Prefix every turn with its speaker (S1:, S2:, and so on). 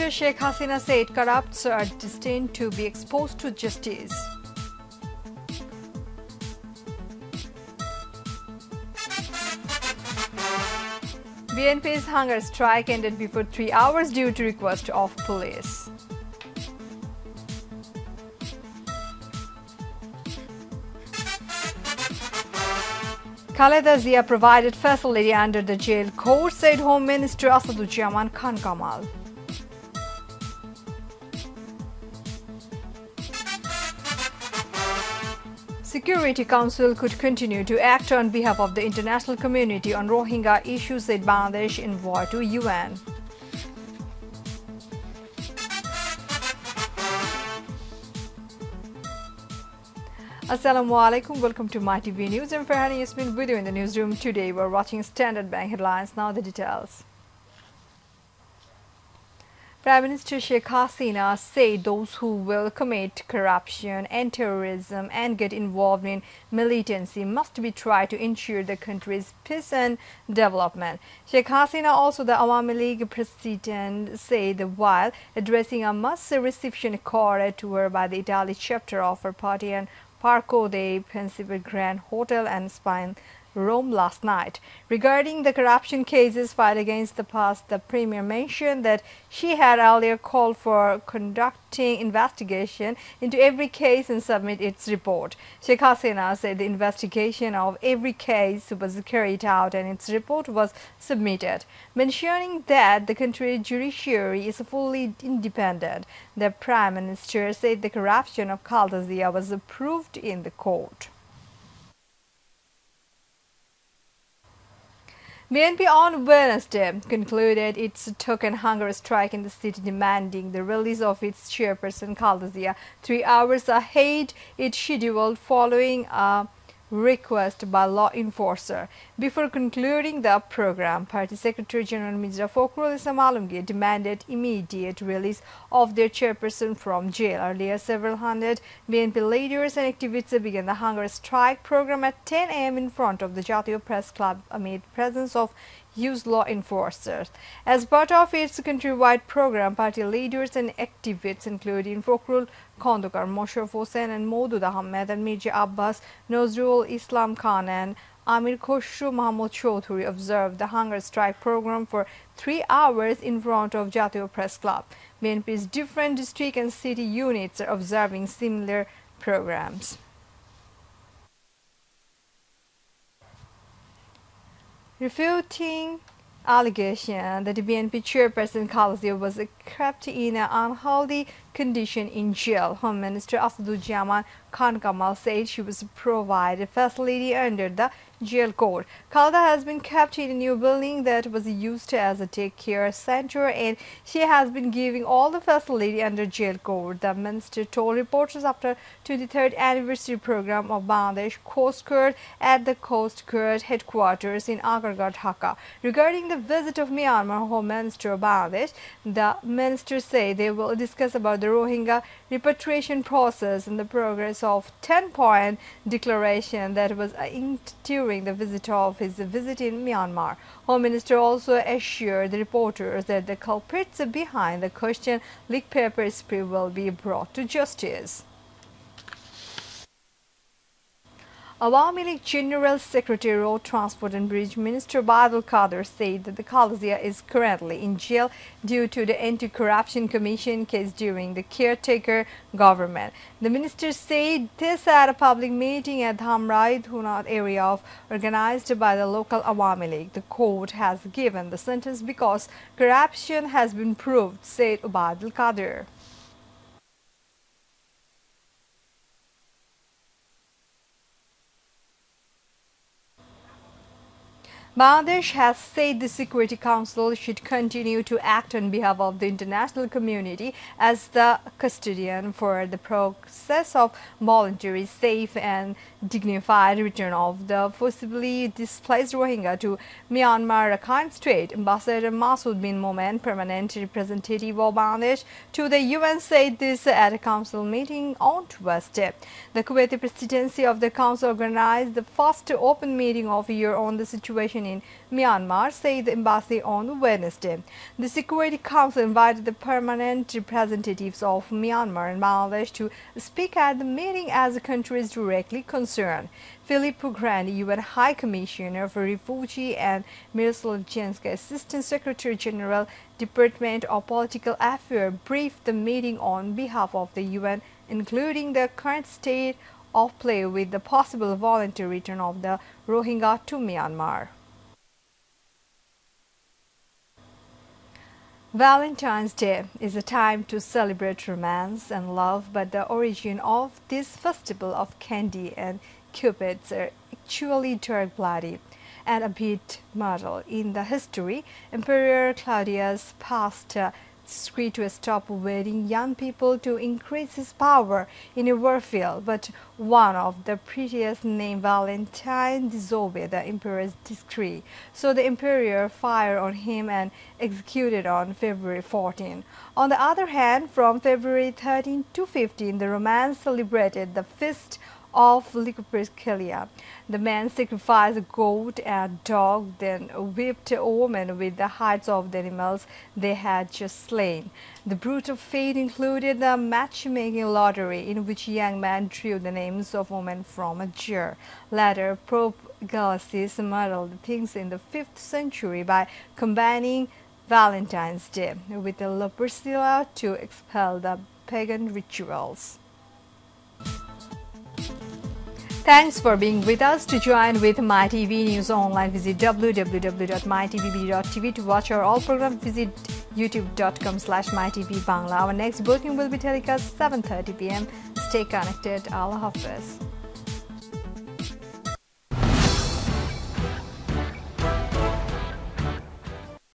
S1: Minister Sheikh Hasina said corrupts are destined to be exposed to justice. BNP's hunger strike ended before 3 hours due to request of police. Khaleda Zia provided facility under the jail code, said Home Minister Asaduzzaman Khan Kamal. Security Council could continue to act on behalf of the international community on Rohingya issues, said Bangladesh envoy to UN. Assalamu alaikum, welcome to MYTV News. I'm Farhani Yasmin with you in the newsroom. Today we're watching Standard Bank headlines. Now the details. Prime Minister Sheikh Hasina said those who will commit corruption and terrorism and get involved in militancy must be tried to ensure the country's peace and development. Sheikh Hasina, also the Awami League president, said while addressing a mass reception accorded to her by the Italy chapter of her party and Parco dei Principi Grand Hotel and Spa in Rome last night. Regarding the corruption cases filed against the past, the Premier mentioned that she had earlier called for conducting investigation into every case and submit its report. Sheikh Hasina said the investigation of every case was carried out and its report was submitted, mentioning that the country's judiciary is fully independent. The Prime Minister said the corruption of Khaleda Zia was approved in the court. BNP on Wednesday concluded its token hunger strike in the city, demanding the release of its chairperson Khaleda Zia 3 hours ahead its schedule following a request by law enforcer. Before concluding the program, Party Secretary General Mirza Fakhrul Islam Alamgir demanded immediate release of their chairperson from jail. Earlier, several hundred BNP leaders and activists began the hunger strike program at 10 a.m. in front of the Jatiya Press Club amid presence of huge law enforcers. As part of its countrywide program, party leaders and activists including Fakhrul Khondokar, Mosharraf Hossain and Maudud Ahmed and Mirza Abbas, Nazrul Islam Khan and Amir Khosrow Mahmoud Chaudhuri observed the hunger strike program for 3 hours in front of Jatiya Press Club. BNP's different district and city units are observing similar programs. Refuting allegation that the BNP chairperson Khaleda Zia was kept in an unhealthy condition in jail, Home Minister Asaduzzaman Khan Kamal said she was provided facility under the jail code. Khaleda has been kept in a new building that was used as a take-care center and she has been given all the facility under jail code, the minister told reporters after 23rd anniversary program of Bangladesh Coast Guard at the Coast Guard headquarters in Agargarh, Dhaka. Regarding the visit of Myanmar Home Minister of Bangladesh, the minister said they will discuss about the Rohingya repatriation process and the progress of 10-point declaration that was inked during the visit in Myanmar. Home Minister also assured the reporters that the culprits behind the question leak paper spree will be brought to justice. Awami League General Secretary, Road Transport and Bridge Minister Badal Qadir said that the Khaleda Zia is currently in jail due to the Anti-Corruption Commission case during the caretaker government. The minister said this at a public meeting at Dhamrai Dhunat area organized by the local Awami League. The court has given the sentence because corruption has been proved, said Badal Qadir. Bangladesh has said the Security Council should continue to act on behalf of the international community as the custodian for the process of voluntary, safe and dignified return of the forcibly displaced Rohingya to Myanmar Rakhine State. Ambassador Masood bin Momen, permanent representative of Bangladesh to the UN, said this at a council meeting on Tuesday. The Kuwaiti presidency of the council organized the first open meeting of the year on the situation situation in Myanmar, said the embassy on Wednesday. The Security Council invited the permanent representatives of Myanmar and Bangladesh to speak at the meeting as the countries directly concerned. Philippe Grandi, UN High Commissioner for Refugees, and Miroslav Jenska, Assistant Secretary General, Department of Political Affairs, briefed the meeting on behalf of the UN, including the current state of play with the possible voluntary return of the Rohingya to Myanmar. Valentine's Day is a time to celebrate romance and love, but the origin of this festival of candy and cupids are actually dark-bloody and a bit muddled. In the history, Emperor Claudius passed a decree to stop wedding young people to increase his power in a warfield, but one of the prettiest, named Valentine, disobeyed the emperor's decree. So the emperor fired on him and executed on February 14. On the other hand, from February 13 to 15, the Romans celebrated the feast of Lupercalia. The men sacrificed a goat and a dog, then whipped a woman with the hides of the animals they had just slain. The brutal fate included the matchmaking lottery, in which young men drew the names of women from a jar. Later, Pope Gelasius muddled things in the 5th century by combining Valentine's Day with the Lupercalia to expel the pagan rituals. Thanks for being with us. To join with MyTV News Online, visit www.mytvbd.tv. To watch our all programs, visit youtube.com/mytvbangla. Our next booking will be telecast 7:30 p.m. Stay connected. Allah Hafiz.